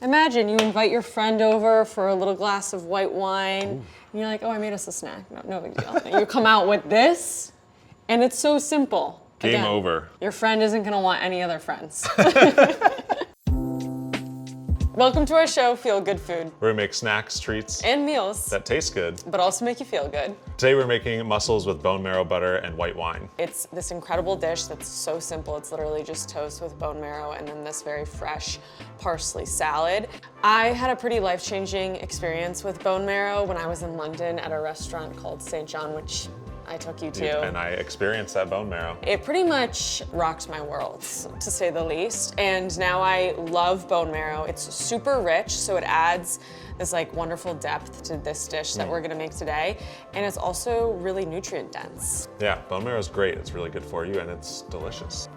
Imagine you invite your friend over for a little glass of white wine, and you're like, oh, I made us a snack. No big deal. And you come out with this, and it's so simple. Game over. Your friend isn't gonna want any other friends. Welcome to our show, Feel Good Food. Where we make snacks, treats, and meals that taste good, but also make you feel good. Today we're making mussels with bone marrow butter and white wine. It's this incredible dish that's so simple. It's literally just toast with bone marrow and then this very fresh parsley salad. I had a pretty life-changing experience with bone marrow when I was in London at a restaurant called St. John, which I took you to. And I experienced that bone marrow. It pretty much rocked my world, to say the least. And now I love bone marrow. It's super rich, so it adds this like wonderful depth to this dish that we're gonna make today. And it's also really nutrient dense. Yeah, bone marrow is great. It's really good for you and it's delicious.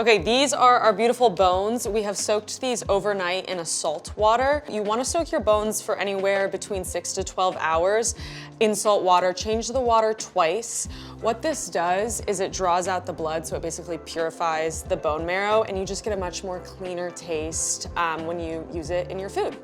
Okay, these are our beautiful bones. We have soaked these overnight in a salt water. You wanna soak your bones for anywhere between 6 to 12 hours in salt water. Change the water twice. What this does is it draws out the blood, so it basically purifies the bone marrow, and you just get a much more cleaner taste when you use it in your food.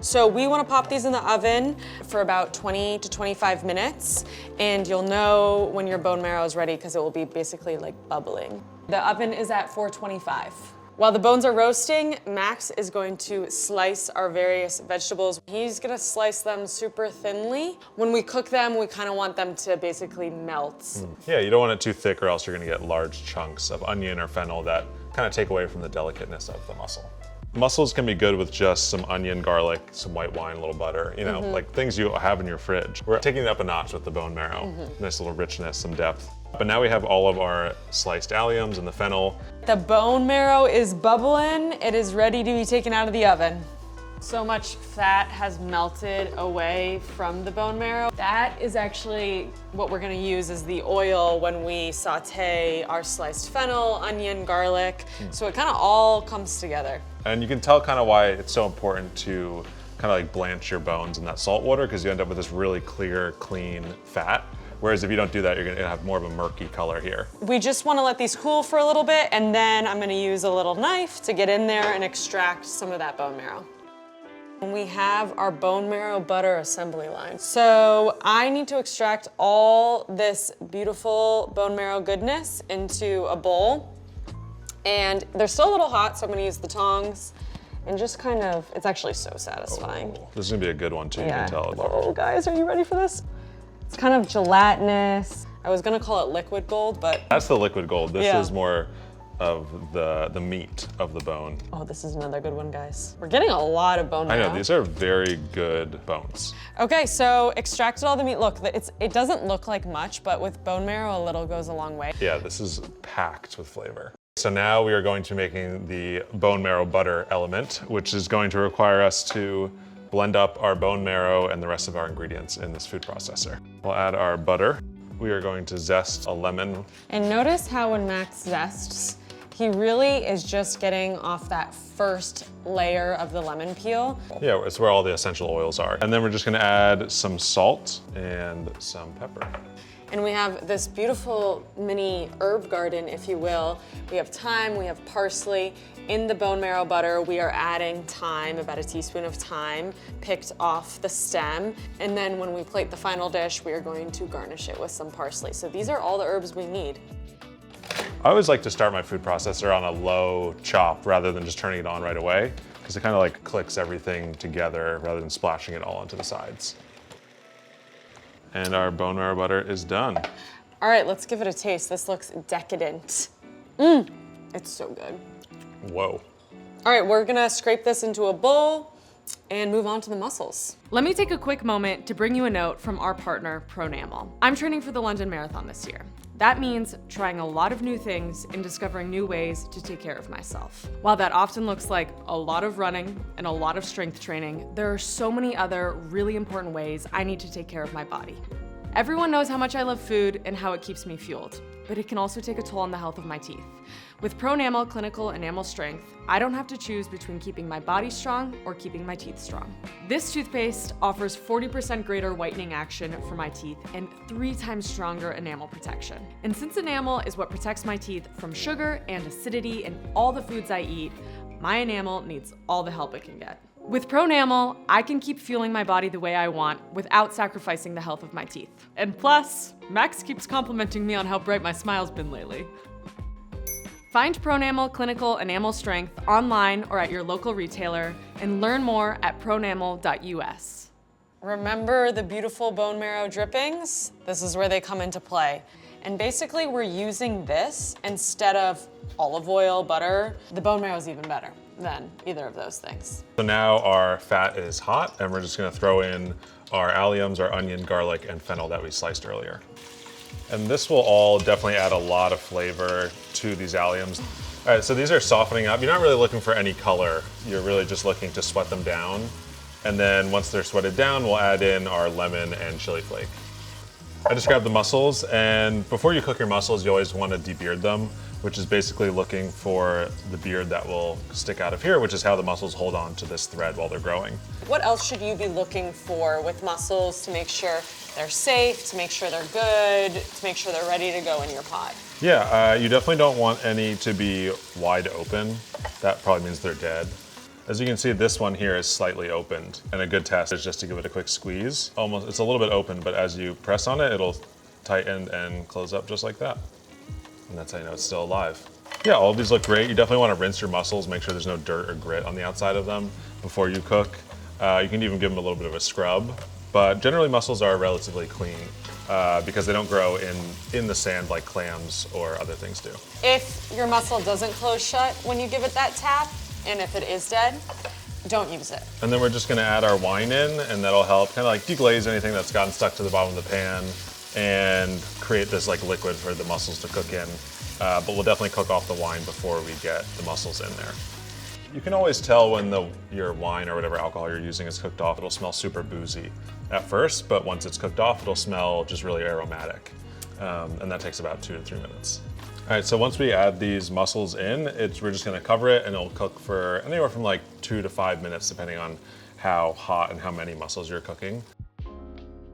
So we wanna pop these in the oven for about 20 to 25 minutes, and you'll know when your bone marrow is ready because it will be basically like bubbling. The oven is at 425. While the bones are roasting, Max is going to slice our various vegetables. He's gonna slice them super thinly. When we cook them, we kind of want them to basically melt. Yeah, you don't want it too thick or else you're gonna get large chunks of onion or fennel that kind of take away from the delicateness of the mussel. Mussels can be good with just some onion, garlic, some white wine, a little butter, you know, like things you have in your fridge. We're taking it up a notch with the bone marrow. Nice little richness, some depth. But now we have all of our sliced alliums and the fennel. The bone marrow is bubbling. It is ready to be taken out of the oven. So much fat has melted away from the bone marrow. That is actually what we're gonna use as the oil when we saute our sliced fennel, onion, garlic. So it kind of all comes together. And you can tell kind of why it's so important to kind of like blanch your bones in that salt water, because you end up with this really clear, clean fat. Whereas if you don't do that, you're gonna have more of a murky color here. We just wanna let these cool for a little bit, and then I'm gonna use a little knife to get in there and extract some of that bone marrow. And we have our bone marrow butter assembly line. So I need to extract all this beautiful bone marrow goodness into a bowl. And they're still a little hot, so I'm gonna use the tongs and just kind of, it's actually so satisfying. Oh, this is gonna be a good one too, you can tell. Oh guys, are you ready for this? It's kind of gelatinous. I was gonna call it liquid gold, but. That's the liquid gold. This is more of the meat of the bone. Oh, this is another good one, guys. We're getting a lot of bone marrow. I know, these are very good bones. Okay, so extracted all the meat. Look, it doesn't look like much, but with bone marrow, a little goes a long way. Yeah, this is packed with flavor. So now we are going to be making the bone marrow butter element, which is going to require us to blend up our bone marrow and the rest of our ingredients in this food processor. We'll add our butter. We are going to zest a lemon. And notice how when Max zests, he really is just getting off that first layer of the lemon peel. Yeah, it's where all the essential oils are. And then we're just gonna add some salt and some pepper. And we have this beautiful mini herb garden, if you will. We have thyme, we have parsley. In the bone marrow butter, we are adding thyme, about a teaspoon of thyme, picked off the stem. And then when we plate the final dish, we are going to garnish it with some parsley. So these are all the herbs we need. I always like to start my food processor on a low chop rather than just turning it on right away, because it kind of like clicks everything together rather than splashing it all onto the sides. And our bone marrow butter is done. All right, let's give it a taste. This looks decadent. It's so good. Whoa. All right, we're gonna scrape this into a bowl and move on to the mussels. Let me take a quick moment to bring you a note from our partner, Pronamel. I'm training for the London Marathon this year. That means trying a lot of new things and discovering new ways to take care of myself. While that often looks like a lot of running and a lot of strength training, there are so many other really important ways I need to take care of my body. Everyone knows how much I love food and how it keeps me fueled, but it can also take a toll on the health of my teeth. With Pronamel Clinical Enamel Strength, I don't have to choose between keeping my body strong or keeping my teeth strong. This toothpaste offers 40% greater whitening action for my teeth and 3 times stronger enamel protection. And since enamel is what protects my teeth from sugar and acidity in all the foods I eat, my enamel needs all the help it can get. With Pronamel, I can keep fueling my body the way I want without sacrificing the health of my teeth. And plus, Max keeps complimenting me on how bright my smile's been lately. Find Pronamel Clinical Enamel Strength online or at your local retailer, and learn more at pronamel.us. Remember the beautiful bone marrow drippings? This is where they come into play. And basically we're using this instead of olive oil, butter. The bone marrow is even better than either of those things. So now our fat is hot, and we're just gonna throw in our alliums, our onion, garlic, and fennel that we sliced earlier. And this will all definitely add a lot of flavor to these alliums. All right, so these are softening up. You're not really looking for any color. You're really just looking to sweat them down. And then once they're sweated down, we'll add in our lemon and chili flake. I just grabbed the mussels, and before you cook your mussels, you always want to debeard them, which is basically looking for the beard that will stick out of here, which is how the mussels hold on to this thread while they're growing. What else should you be looking for with mussels to make sure they're safe, to make sure they're good, to make sure they're ready to go in your pot? Yeah, you definitely don't want any to be wide open. That probably means they're dead. As you can see, this one here is slightly opened, and a good test is just to give it a quick squeeze. Almost, it's a little bit open, but as you press on it, it'll tighten and close up just like that. And that's how you know it's still alive. Yeah, all of these look great. You definitely want to rinse your mussels, make sure there's no dirt or grit on the outside of them before you cook. You can even give them a little bit of a scrub, but generally mussels are relatively clean because they don't grow in the sand like clams or other things do. If your mussel doesn't close shut when you give it that tap, and if it is dead, don't use it. And then we're just gonna add our wine in, and that'll help kind of like deglaze anything that's gotten stuck to the bottom of the pan and create this like liquid for the mussels to cook in. But we'll definitely cook off the wine before we get the mussels in there. You can always tell when your wine or whatever alcohol you're using is cooked off. It'll smell super boozy at first, but once it's cooked off, it'll smell just really aromatic. And that takes about 2 to 3 minutes. All right, so once we add these mussels in, we're just gonna cover it, and it'll cook for anywhere from like 2 to 5 minutes, depending on how hot and how many mussels you're cooking.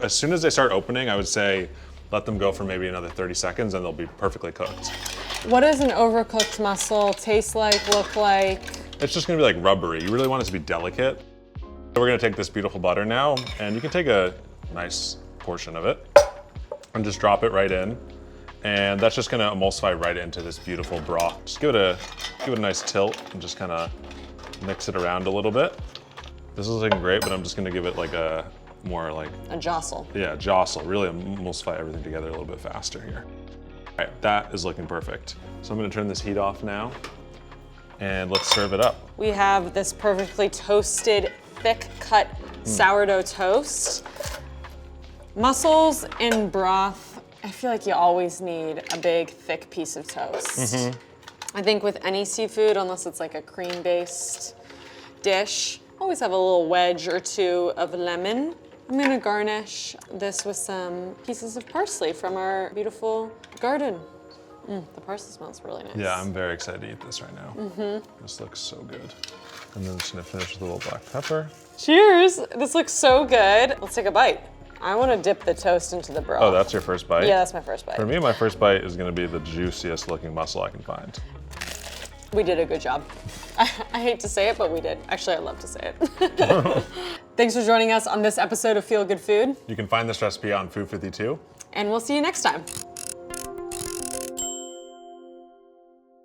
As soon as they start opening, I would say let them go for maybe another 30 seconds and they'll be perfectly cooked. What does an overcooked mussel taste like, look like? It's just gonna be like rubbery. You really want it to be delicate. So we're gonna take this beautiful butter now, and you can take a nice portion of it and just drop it right in. And that's just gonna emulsify right into this beautiful broth. Just give it a nice tilt and just kind of mix it around a little bit. This is looking great, but I'm just gonna give it like a jostle. Yeah, jostle, really emulsify everything together a little bit faster here. All right, that is looking perfect. So I'm gonna turn this heat off now, and let's serve it up. We have this perfectly toasted, thick cut sourdough toast. Mussels in broth, I feel like you always need a big, thick piece of toast. I think with any seafood, unless it's like a cream-based dish, always have a little wedge or two of lemon. I'm gonna garnish this with some pieces of parsley from our beautiful garden. The parsley smells really nice. Yeah, I'm very excited to eat this right now. This looks so good. And then I'm just gonna finish with a little black pepper. Cheers, this looks so good. Let's take a bite. I want to dip the toast into the broth. Oh, that's your first bite? Yeah, that's my first bite. For me, my first bite is gonna be the juiciest looking mussel I can find. We did a good job. I hate to say it, but we did. Actually, I love to say it. Thanks for joining us on this episode of Feel Good Food. You can find this recipe on Food 52. And we'll see you next time.